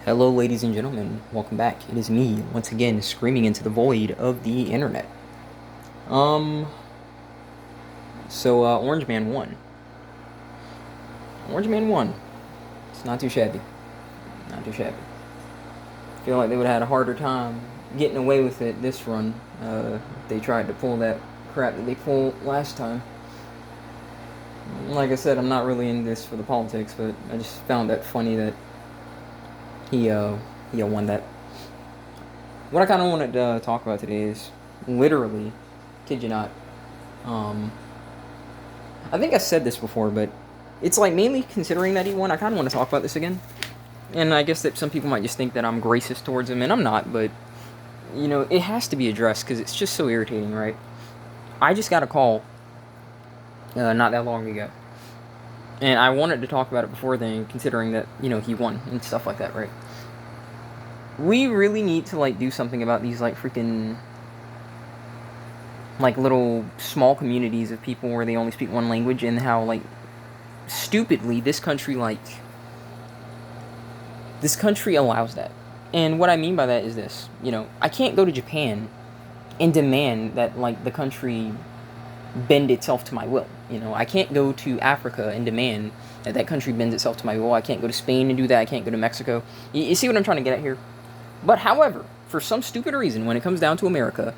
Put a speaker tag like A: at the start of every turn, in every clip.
A: Hello, ladies and gentlemen. Welcome back. It is me, once again, screaming into the void of the internet. Um, Orange Man won. Orange Man won. It's not too shabby. Not too shabby. I feel like they would have had a harder time getting away with it this run. If they tried to pull that crap that they pulled last time. Like I said, I'm not really in this for the politics, but I just found that funny that he won that. What I kind of wanted to talk about today is literally, kid you not. Um, I think I said this before, but it's like mainly considering that he won. I kind of want to talk about this again, and I guess that some people might just think that I'm racist towards him, and I'm not. But it has to be addressed because it's just so irritating, right? I just got a call not that long ago, and I wanted to talk about it before then, considering that he won and stuff like that, right? We really need to do something about these freaking little small communities of people where they only speak one language, and how stupidly this country allows that. And what I mean by that is this: I can't go to Japan and demand that the country bend itself to my will. I can't go to Africa and demand that country bends itself to my will. I can't go to Spain and do that. I can't go to Mexico. You see what I'm trying to get at here? But however, for some stupid reason, when it comes down to America,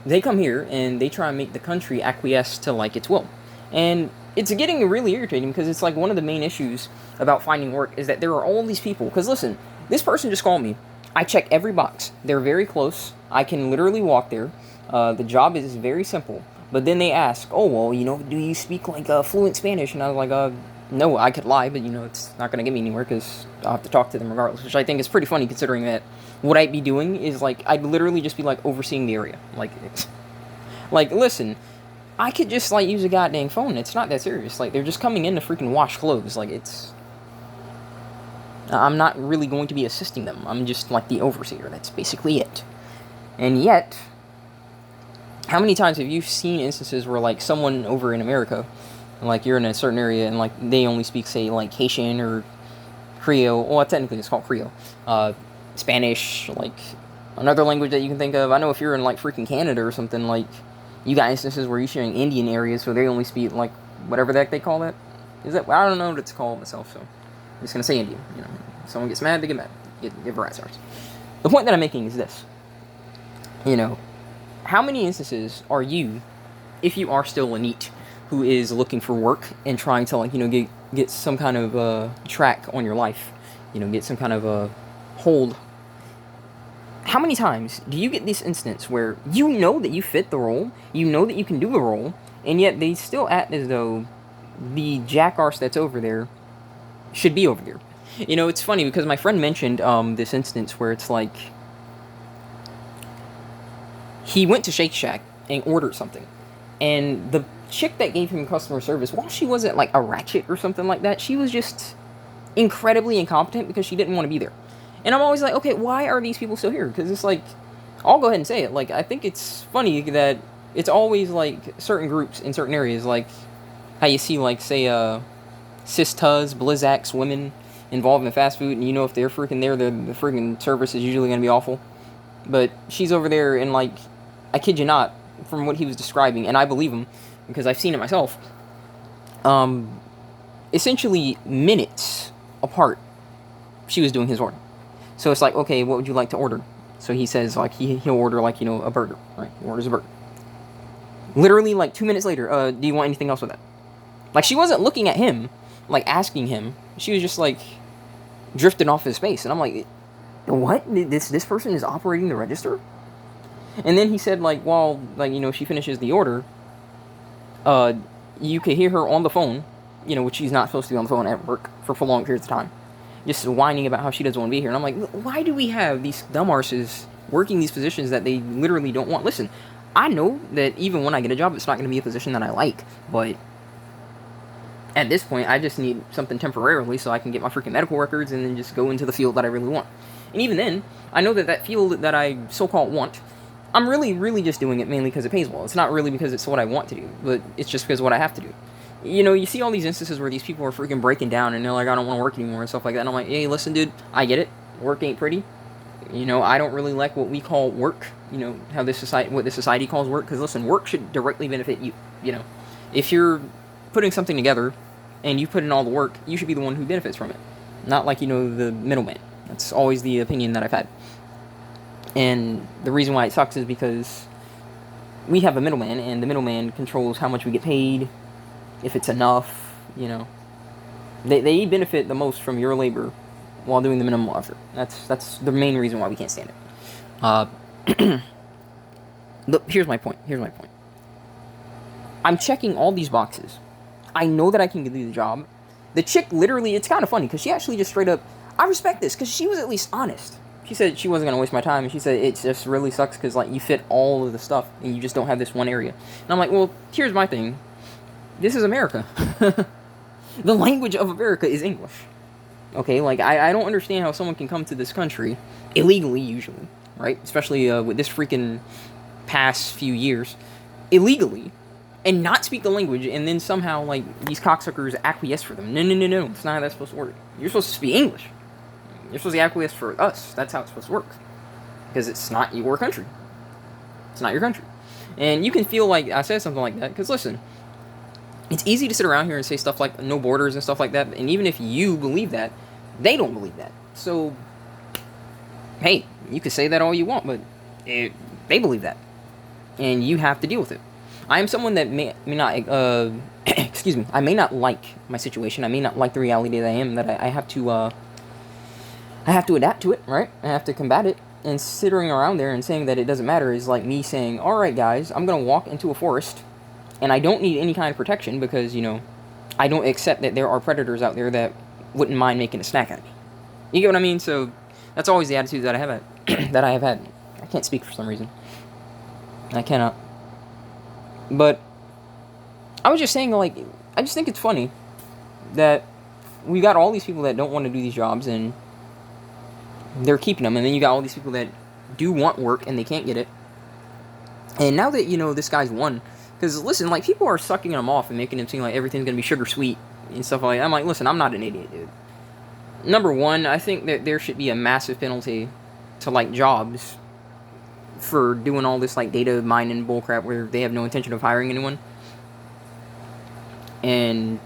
A: they come here and they try and make the country acquiesce to its will. And it's getting really irritating because it's one of the main issues about finding work is that there are all these people. Because listen, this person just called me. I check every box. They're very close. I can literally walk there. The job is very simple. But then they ask, oh, well, do you speak fluent Spanish? And I was like, no, I could lie, but it's not going to get me anywhere because I'll have to talk to them regardless, which I think is pretty funny considering that what I'd be doing is I'd literally just be overseeing the area. Listen, I could just use a goddamn phone. It's not that serious. They're just coming in to freaking wash clothes. I'm not really going to be assisting them. I'm just the overseer. That's basically it. And yet, how many times have you seen instances where someone over in America, you're in a certain area and they only speak, say, Haitian or Creole? Well, technically it's called Creole. Spanish, another language that you can think of. I know if you're in freaking Canada or something, you got instances where you're sharing Indian areas, so they only speak whatever the heck they call that. Is that, I don't know what it's called myself, so I'm just gonna say Indian. If someone gets mad, they get mad. Get Verizon. The point that I'm making is this. How many instances are you, if you are still a NEET, who is looking for work and trying to get some kind of track on your life, get some kind of a hold? How many times do you get this instance where that you fit the role, that you can do the role, and yet they still act as though the jackarse that's over there should be over there? It's funny because my friend mentioned this instance where it's he went to Shake Shack and ordered something, and the chick that gave him customer service, while she wasn't a ratchet or something like that, she was just incredibly incompetent because she didn't want to be there. And I'm always okay, why are these people still here? Because it's I'll go ahead and say it, I think it's funny that it's always certain groups in certain areas, how you see say cis-tuz, blizzax women involved in fast food, and if they're freaking there, the freaking service is usually going to be awful. But she's over there and I kid you not, from what he was describing, and I believe him because I've seen it myself, essentially minutes apart, she was doing his order. So it's okay, what would you like to order? So he says he'll order a burger, right? He orders a burger. Literally 2 minutes later, do you want anything else with that? She wasn't looking at him, asking him. She was just drifting off his space, and I'm what? This person is operating the register? And then he said while she finishes the order, you could hear her on the phone, which she's not supposed to be on the phone at work for long periods of time, just whining about how she doesn't want to be here. And I'm why do we have these dumb arses working these positions that they literally don't want? Listen, I know that even when I get a job, it's not going to be a position that I like, but at this point, I just need something temporarily so I can get my freaking medical records and then just go into the field that I really want. And even then, I know that field that I so-called want, I'm really just doing it mainly because it pays well. It's not really because it's what I want to do, but it's just because of what I have to do. You know, you see all these instances where these people are freaking breaking down and they're like, I don't want to work anymore and stuff like that. And I'm like, hey, listen, dude, I get it. Work ain't pretty. You know, I don't really like what we call work. You know, how this society, what this society calls work. Because listen, work should directly benefit you. You know, if you're putting something together and you put in all the work, you should be the one who benefits from it, not like, you know, the middleman. That's always the opinion that I've had. And the reason why it sucks is because we have a middleman, and the middleman controls how much we get paid, if it's enough. You know, they benefit the most from your labor while doing the minimum effort. That's the main reason why we can't stand it. Look, here's my point. I'm checking all these boxes. I know that I can do the job. The chick literally, it's kind of funny because she actually just straight up, I respect this because she was at least honest. She said she wasn't going to waste my time, and she said it just really sucks because, like, you fit all of the stuff and you just don't have this one area. And I'm like, well, here's my thing. This is America. The language of America is English. Okay, like, I don't understand how someone can come to this country, illegally usually, right? Especially with this freaking past few years, illegally, and not speak the language, and then somehow, like, these cocksuckers acquiesce for them. No. It's not how that's supposed to work. You're supposed to speak English. You're supposed to acquiesce for us. That's how it's supposed to work. Because it's not your country. It's not your country. And you can feel like I said something like that, because listen, it's easy to sit around here and say stuff like no borders and stuff like that, and even if you believe that, they don't believe that. So, hey, you can say that all you want, but they believe that. And you have to deal with it. I am someone that may not, excuse me, I may not like my situation. I may not like the reality that I am, that I have to adapt to it, right? I have to combat it. And sitting around there and saying that it doesn't matter is like me saying, alright guys, I'm going to walk into a forest, and I don't need any kind of protection because, you know, I don't accept that there are predators out there that wouldn't mind making a snack out of me. You get what I mean? So, that's always the attitude that I have that I have had. I can't speak for some reason. I cannot. But I was just saying, like, I just think it's funny that we got all these people that don't want to do these jobs and they're keeping them, and then you got all these people that do want work and they can't get it. And now that, you know, this guy's won, because listen, like, people are sucking him off and making him seem like everything's gonna be sugar sweet and stuff like that. I'm like, listen, I'm not an idiot, dude. Number one, I think that there should be a massive penalty to, like, jobs for doing all this, like, data mining bullcrap where they have no intention of hiring anyone. And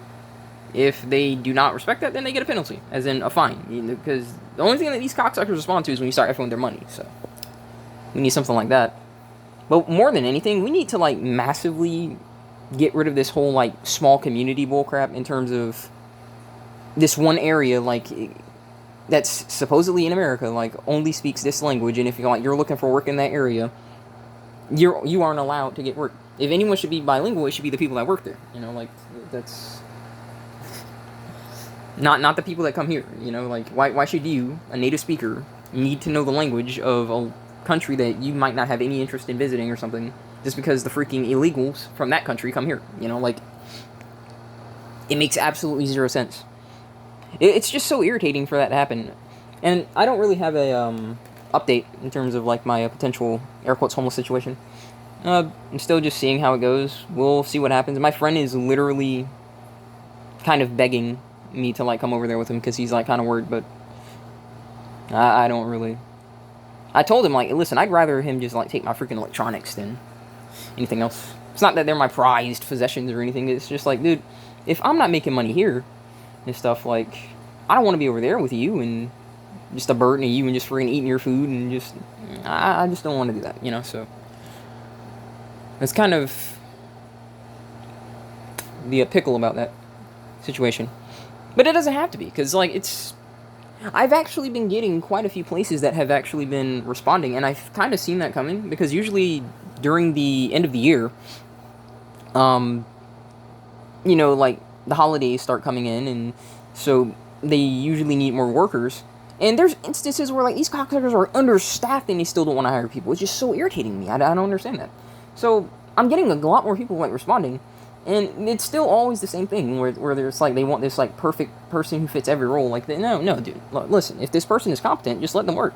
A: if they do not respect that, then they get a penalty, as in a fine. You know, because the only thing that these cocksuckers respond to is when you start effing with their money. So we need something like that. But more than anything, we need to, like, massively get rid of this whole, like, small community bullcrap in terms of this one area, like, that's supposedly in America, like, only speaks this language, and if you're, like, you're looking for work in that area, you aren't allowed to get work. If anyone should be bilingual, it should be the people that work there. You know, like, that's not the people that come here. You know, like, why should you, a native speaker, need to know the language of a country that you might not have any interest in visiting or something, just because the freaking illegals from that country come here? You know, like, it makes absolutely zero sense. It's just so irritating for that to happen. And I don't really have a update in terms of, like, my potential air quotes homeless situation. I'm still just seeing how it goes. We'll see what happens. My friend is literally kind of begging me to, like, come over there with him because he's, like, kind of worried, but I don't really. I told him, like, listen, I'd rather him just, like, take my freaking electronics than anything else. It's not that they're my prized possessions or anything. It's just like, dude, if I'm not making money here and stuff, like, I don't want to be over there with you and just a burden of you and just freaking eating your food and just, I just don't want to do that, you know, so. It's kind of the pickle about that situation. But it doesn't have to be, because, like, it's... I've actually been getting quite a few places that have actually been responding, and I've kind of seen that coming, because usually during the end of the year, you know, like, the holidays start coming in, and so they usually need more workers. And there's instances where, like, these cocksuckers are understaffed and they still don't want to hire people. It's just so irritating me. I don't understand that. So I'm getting a lot more people, like, responding, and it's still always the same thing where there's, like, they want this, like, perfect person who fits every role. Like, no, dude. Listen, if this person is competent, just let them work.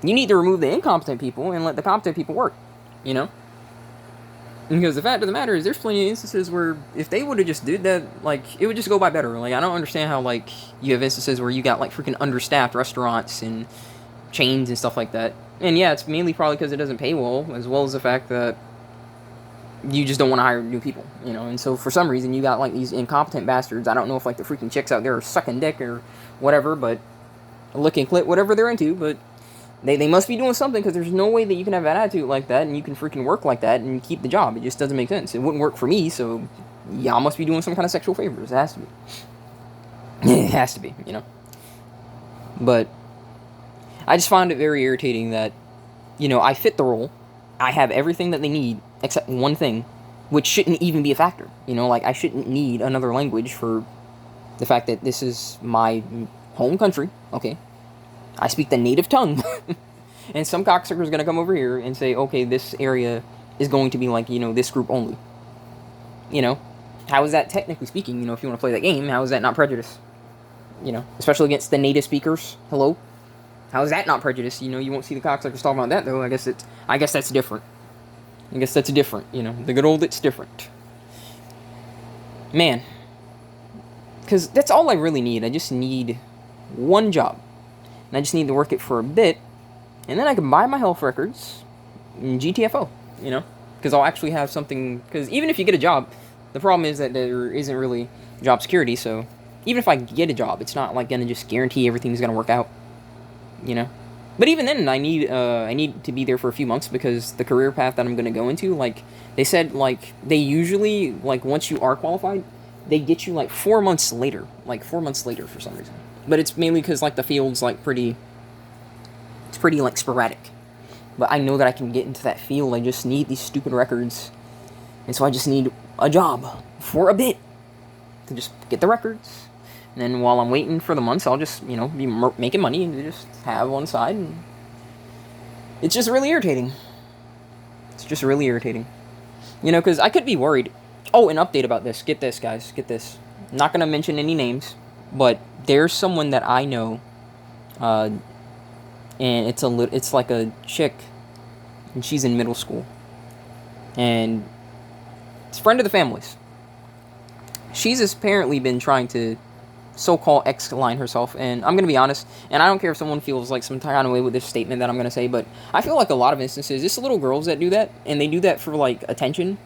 A: You need to remove the incompetent people and let the competent people work. You know? Because the fact of the matter is, there's plenty of instances where if they would have just did that, like, it would just go by better. Like, I don't understand how, like, you have instances where you got, like, freaking understaffed restaurants and chains and stuff like that. And yeah, it's mainly probably because it doesn't pay well as the fact that you just don't want to hire new people, you know. And so for some reason, you got, like, these incompetent bastards. I don't know if, like, the freaking chicks out there are sucking dick or whatever, but licking clit, whatever they're into, but they must be doing something, because there's no way that you can have an attitude like that and you can freaking work like that and keep the job. It just doesn't make sense. It wouldn't work for me, so y'all must be doing some kind of sexual favors. It has to be. It has to be, you know. But I just found it very irritating that, you know, I fit the role. I have everything that they need except one thing, which shouldn't even be a factor. You know, like, I shouldn't need another language for the fact that this is my home country, okay? I speak the native tongue. And some cocksucker is going to come over here and say, okay, this area is going to be like, you know, this group only. You know? How is that, technically speaking, you know, if you want to play that game, how is that not prejudice? You know? Especially against the native speakers. Hello? How is that not prejudice? You know, you won't see the cocksuckers talking about that, though. I guess that's different. I guess that's different, you know. The good old it's different. Man. Because that's all I really need. I just need one job. And I just need to work it for a bit. And then I can buy my health records in GTFO, you know. Because I'll actually have something. Because even if you get a job, the problem is that there isn't really job security. So even if I get a job, it's not like going to just guarantee everything's going to work out, you know. But even then, I need to be there for a few months, because the career path that I'm going to go into, like, they said, like, they usually, like, once you are qualified, they get you, like, 4 months later. Like, 4 months later for some reason. But it's mainly because, like, the field's, like, pretty, like, sporadic. But I know that I can get into that field. I just need these stupid records. And so I just need a job for a bit to just get the records. And then while I'm waiting for the months, I'll just, you know, be making money and just have one side. And it's just really irritating. It's just really irritating. You know, because I could be worried. Oh, an update about this. Get this, guys. Get this. I'm not going to mention any names, but there's someone that I know, and it's like a chick, and she's in middle school. And it's a friend of the family's. She's apparently been trying to so-called X-line herself, and I'm going to be honest, and I don't care if someone feels like some kind of way with this statement that I'm going to say, but I feel like a lot of instances, it's little girls that do that, and they do that for, like, attention,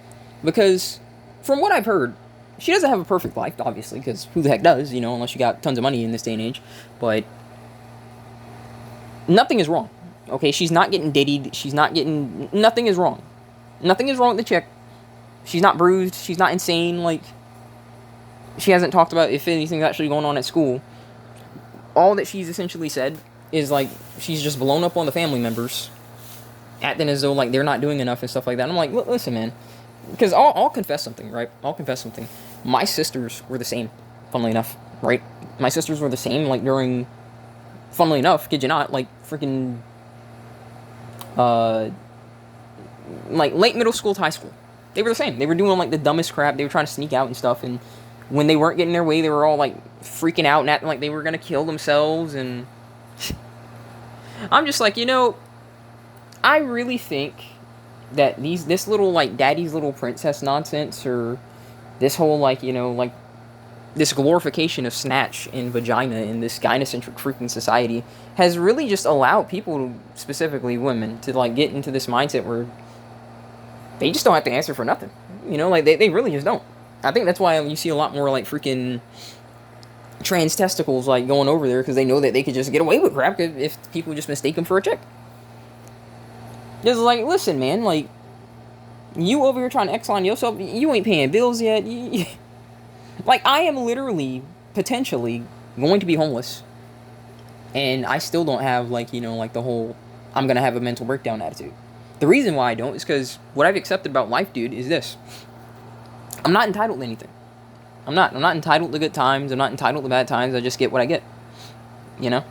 A: because from what I've heard, she doesn't have a perfect life, obviously, because who the heck does, you know, unless you got tons of money in this day and age, but nothing is wrong, okay? She's not getting diddied, nothing is wrong. Nothing is wrong with the chick. She's not bruised, she's not insane, like, she hasn't talked about if anything's actually going on at school. All that she's essentially said is, like, she's just blown up on the family members, acting as though, like, they're not doing enough and stuff like that. I'm like, listen, man, because I'll confess something, right? I'll confess something. My sisters were the same, funnily enough, right? My sisters were the same, like, during, funnily enough, kid you not, like, freaking, like, late middle school to high school. They were the same. They were doing, like, the dumbest crap. They were trying to sneak out and stuff, and when they weren't getting their way, they were all, like, freaking out and acting like they were going to kill themselves, and I'm just like, you know, I really think that this little, like, daddy's little princess nonsense, or this whole, like, you know, like, this glorification of snatch and vagina in this gynocentric freaking society has really just allowed people, specifically women, to, like, get into this mindset where they just don't have to answer for nothing. You know, like, they really just don't. I think that's why you see a lot more, like, freaking trans testicles, like, going over there, because they know that they could just get away with crap if people just mistake them for a chick. Just like, listen, man, like, you over here trying to X-line yourself, you ain't paying bills yet. Like, I am literally, potentially, going to be homeless, and I still don't have, like, you know, like, the whole, I'm gonna have a mental breakdown attitude. The reason why I don't is because what I've accepted about life, dude, is this. I'm not entitled to anything. I'm not entitled to good times. I'm not entitled to bad times. I just get what I get. You know?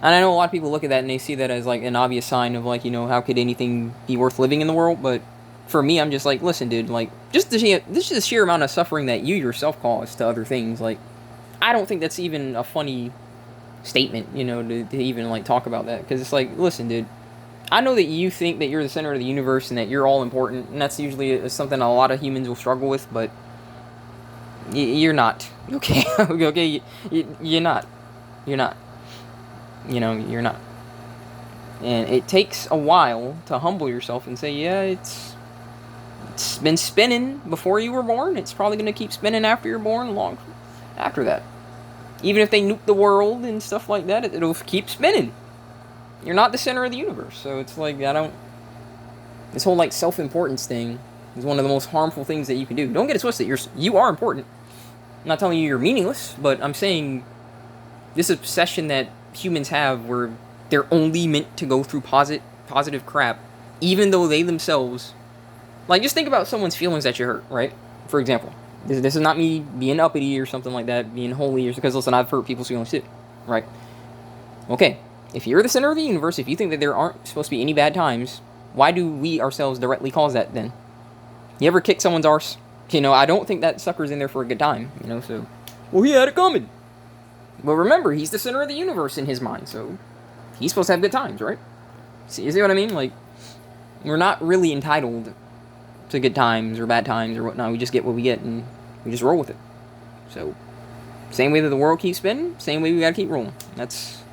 A: And I know a lot of people look at that and they see that as, like, an obvious sign of, like, you know, how could anything be worth living in the world? But for me, I'm just like, listen, dude, like, just the sheer amount of suffering that you yourself cause to other things, like, I don't think that's even a funny statement, you know, to even, like, talk about that. Because it's like, listen, dude, I know that you think that you're the center of the universe and that you're all important, and that's usually something a lot of humans will struggle with, but you're not. Okay? Okay? You're not. You're not. You're not. And it takes a while to humble yourself and say, yeah, it's been spinning before you were born. It's probably going to keep spinning after you're born, long after that. Even if they nuke the world and stuff like that, it'll keep spinning. You're not the center of the universe. So it's like, this whole like self-importance thing is one of the most harmful things that you can do. Don't get it twisted. You are important. I'm not telling you you're meaningless, but I'm saying this obsession that humans have where they're only meant to go through positive crap, even though they themselves, like, just think about someone's feelings that you hurt, right? For example, this is not me being uppity or something like that, being holy, or because, listen, I've hurt people's feelings too, right? Okay, if you're the center of the universe, if you think that there aren't supposed to be any bad times, why do we ourselves directly cause that then? You ever kick someone's arse? I don't think that sucker's in there for a good time, so, well, he had it coming. Well, remember, he's the center of the universe in his mind, so he's supposed to have good times, right? You see what I mean? Like, we're not really entitled to good times or bad times or whatnot. We just get what we get, and we just roll with it. So, same way that the world keeps spinning, same way we gotta keep rolling. That's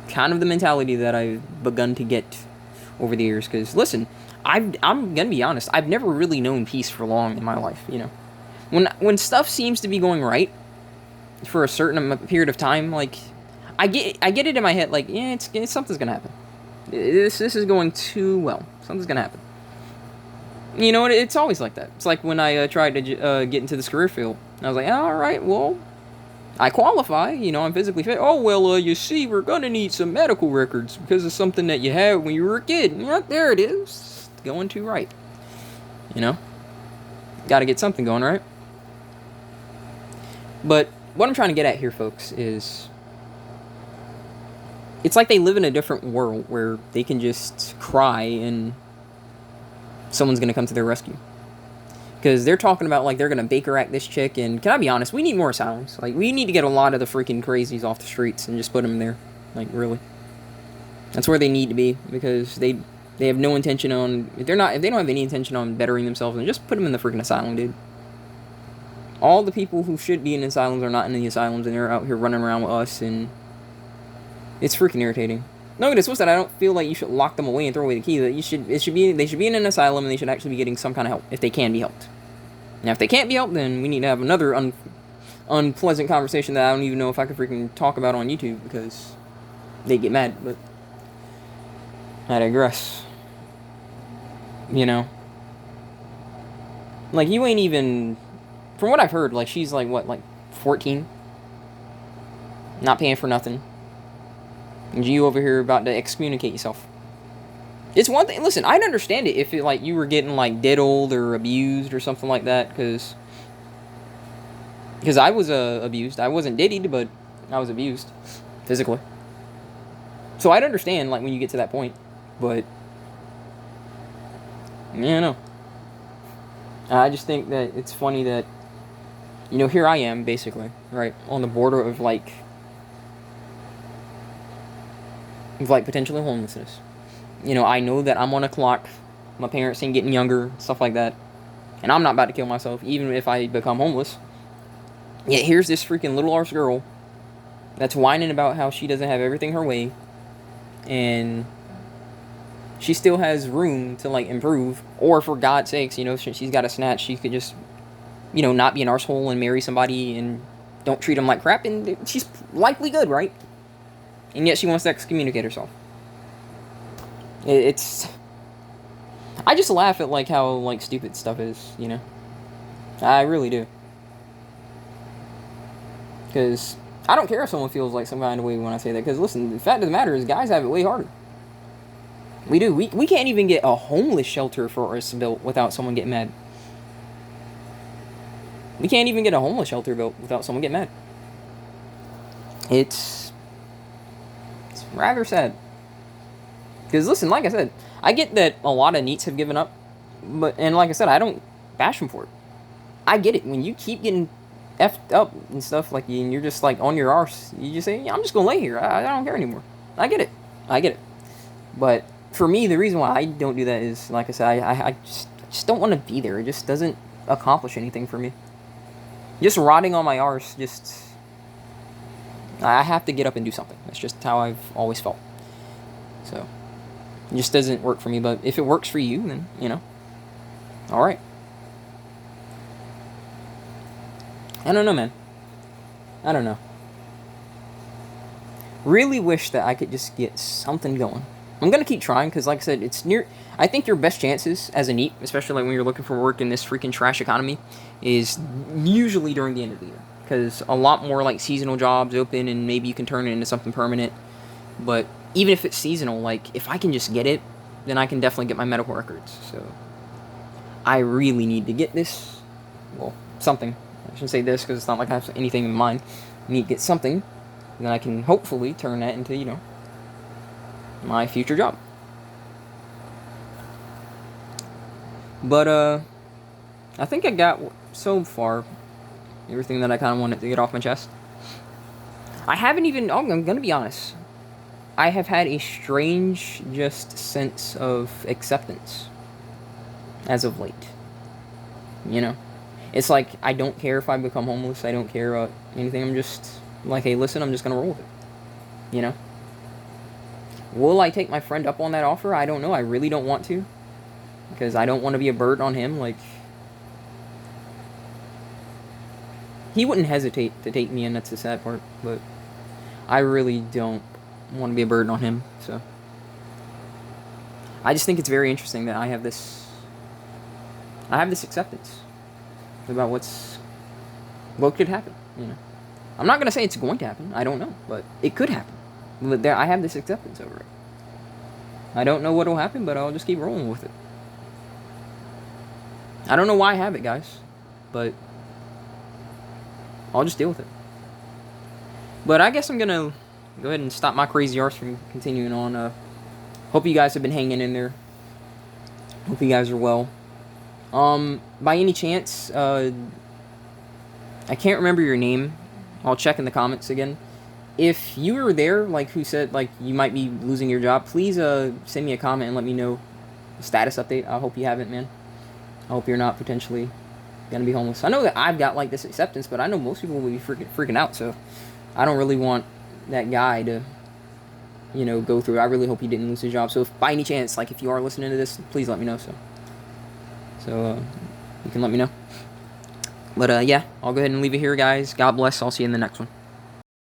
A: kind of the mentality that I've begun to get over the years. Because, listen, I'm gonna be honest, I've never really known peace for long in my life, When stuff seems to be going right for a certain period of time, like, I get it in my head, like, yeah, it's something's gonna happen. This is going too well. Something's gonna happen. It's always like that. It's like when I tried to get into this career field. I was like, all right, well, I qualify. I'm physically fit. Oh, well, you see, we're gonna need some medical records because of something that you had when you were a kid. Yeah, there it is. Going too right. Got to get something going, right? But what I'm trying to get at here, folks, is it's like they live in a different world where they can just cry and someone's going to come to their rescue. Because they're talking about, like, they're going to Baker Act this chick, and can I be honest, we need more asylums. Like, we need to get a lot of the freaking crazies off the streets and just put them there. Like, really. That's where they need to be, because they have no intention on, if they don't have any intention on bettering themselves, then just put them in the freaking asylum, dude. All the people who should be in asylums are not in the asylums, and they're out here running around with us, and it's freaking irritating. No, it's what's that? I don't feel like you should lock them away and throw away the key. That they should be in an asylum, and they should actually be getting some kind of help if they can be helped. Now, if they can't be helped, then we need to have another unpleasant conversation that I don't even know if I could freaking talk about on YouTube because they get mad. But I digress. Like, you ain't even, from what I've heard, like, she's like, what, like 14? Not paying for nothing. And you over here about to excommunicate yourself. It's one thing, listen, I'd understand it if like you were getting like diddled or abused or something like that, because I was abused. I wasn't diddied, but I was abused physically. So I'd understand like when you get to that point, but yeah, no. I just think that it's funny that here I am basically, right, on the border of like potentially homelessness. I know that I'm on a clock. My parents ain't getting younger, stuff like that. And I'm not about to kill myself, even if I become homeless. Yet here's this freaking little arse girl that's whining about how she doesn't have everything her way. And she still has room to, like, improve. Or, for God's sakes, she's got a snatch. She could just, not be an arsehole and marry somebody and don't treat them like crap. And she's likely good, right? And yet she wants to excommunicate herself. It's, I just laugh at, like, how, like, stupid stuff is, I really do. Because I don't care if someone feels like some kind of way when I say that. Because, listen, the fact of the matter is guys have it way harder. We do. We can't even get a homeless shelter for us built without someone getting mad. We can't even get a homeless shelter built without someone getting mad. It's rather sad. Because, listen, like I said, I get that a lot of NEETs have given up. And like I said, I don't bash them for it. I get it. When you keep getting effed up and stuff, like, and you're just, like, on your arse, you just say, yeah, I'm just going to lay here. I don't care anymore. I get it. But for me, the reason why I don't do that is, like I said, I just don't want to be there. It just doesn't accomplish anything for me. Just rotting on my arse, just... I have to get up and do something. That's just how I've always felt. So, it just doesn't work for me. But if it works for you, then, you know, alright. I don't know, man. I don't know. Really wish that I could just get something going. I'm gonna keep trying, because like I said, it's near... I think your best chances as a NEET, especially like when you're looking for work in this freaking trash economy, is usually during the end of the year. Because a lot more like seasonal jobs open, and maybe you can turn it into something permanent. But even if it's seasonal, like, if I can just get it, then I can definitely get my medical records. So, I really need to get this. Well, something. I shouldn't say this, because it's not like I have anything in mind. I need to get something, and then I can hopefully turn that into, you know, my future job. But, I think I got, so far, everything that I kind of wanted to get off my chest. I haven't even, I'm going to be honest, I have had a strange, just, sense of acceptance as of late. You know? It's like, I don't care if I become homeless, I don't care about anything, I'm just like, hey, listen, I'm just going to roll with it. You know? Will I take my friend up on that offer? I don't know, I really don't want to. Because I don't want to be a burden on him, like... He wouldn't hesitate to take me in, that's the sad part, but... I really don't want to be a burden on him, so... I just think it's very interesting that I have this acceptance about what could happen, you know. I'm not going to say it's going to happen, I don't know, but it could happen. But I have this acceptance over it. I don't know what will happen, but I'll just keep rolling with it. I don't know why I have it, guys, but I'll just deal with it. But I guess I'm going to go ahead and stop my crazy arse from continuing on. Hope you guys have been hanging in there. Hope you guys are well. By any chance, I can't remember your name. I'll check in the comments again. If you were there, like, who said, like, you might be losing your job, please, send me a comment and let me know a status update. I hope you haven't, man. I hope you're not potentially gonna be homeless. I know that I've got, like, this acceptance, but I know most people will be freaking out, so I don't really want that guy to, you know, go through. I really hope he didn't lose his job. So if by any chance, like, if you are listening to this, please let me know, so you can let me know. But, yeah, I'll go ahead and leave it here, guys. God bless. I'll see you in the next one.